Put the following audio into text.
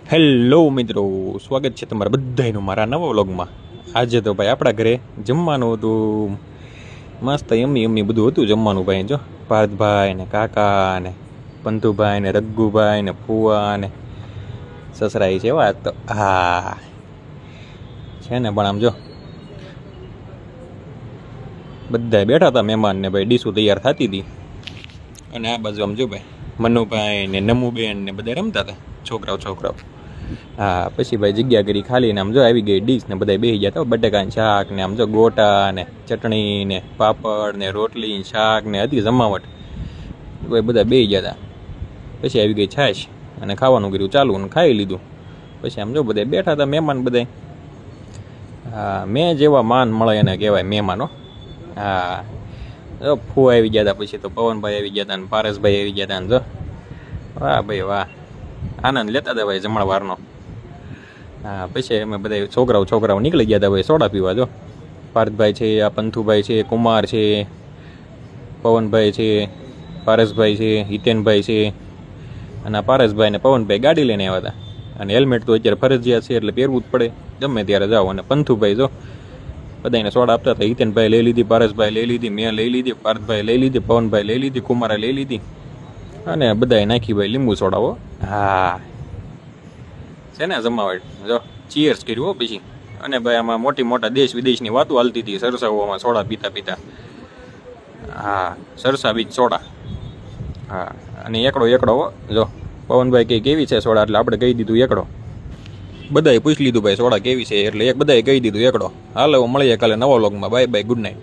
Hello મિત્રો, સ્વાગત છે તમારા બધાનું મારા નવા વ્લોગમાં. આજે તો ભાઈ આપણા ઘરે જમવાનું હતું. મસ્ત યમ્મી યમ્મી બધું હતું જમવાનું ભાઈ. જો પાર્થભાઈ ને કાકા ને પંતુભાઈ ને રઘુભાઈ ને ફુવા ને સસરાઈ છે વાત તો હા છે ને. પણ આમ જો બધા બેઠા હતા મહેમાન ને ભાઈ, ડીશું તૈયાર થતી હતી. અને આ બાજુ આમ જો ભાઈ મનુભાઈ ને નમુબેન ને બધા રમતા હતા છોકરાઓ. હા પછી ભાઈ જગ્યા કરી ખાલી ને આમ જો આવી ગઈ ડીશ ને બધા બેસી ગયા હતા. બટેકાનું શાક ને આમ જો ગોટા ને ચટણી ને પાપડ ને રોટલી ને શાક ને હતી જમાવટ. ભાઈ બધા બેસી ગયા હતા. પછી આવી ગઈ છાશ અને ખાવાનું કર્યું ચાલુ ને ખાઈ લીધું. પછી આમ જો બધા બેઠા હતા મહેમાન બધા. હા મેં જેવા માન મળે એને કહેવાય મહેમાનો. હા ફૂ આવી ગયા હતા. પછી તો પવનભાઈ આવી ગયા હતા ને પારસભાઈ આવી ગયા હતા ને જો વાહ ભાઈ વાહ, આનંદ લેતા હતા ભાઈ જમણવારનો. હા પછી અમે બધા છોકરાઓ નીકળી ગયા હતા ભાઈ સોડા પીવા. જો પાર્થભાઈ છે, આ પંથુભાઈ છે, કુમાર છે, પવનભાઈ છે, પારસભાઈ છે, હિતેનભાઈ છે. અને આ પારસભાઈ ને પવનભાઈ ગાડી લઈને આવ્યા હતા. અને હેલ્મેટ તો અત્યારે ફરજિયાત છે એટલે પહેરવું જ પડે ગમે ત્યારે જાઓ. અને પંથુભાઈ જો બધાને સોડા આપતા હતા. હિતેનભાઈ લઈ લીધી, પારસભાઈ લઈ લીધી, મેં લઈ લીધી, પાર્થભાઈ લઈ લીધી, પવનભાઈ લઈ લીધી, કુમારે લઈ લીધી. અને બધાએ નાખી ભાઈ લીંબુ સોડાવો. હા છે ને જમાવટ. જો ચીયર્સ કર્યું હો પછી. અને ભાઈ આમાં મોટા દેશ વિદેશની વાતો હાલતી હતી સરસાઓમાં સોડા પીતા. હા સરસા બીજ સોડા. હા અને એકડો જો પવનભાઈ કે કેવી છે સોડા, એટલે આપણે કહી દીધું એકડો. બધાએ પૂછી લીધું ભાઈ સોડા કેવી છે, એટલે બધાએ કહી દીધું એકડો. હાલો મળીએ કાલે નવા વ્લોગમાં. Bye bye, good night.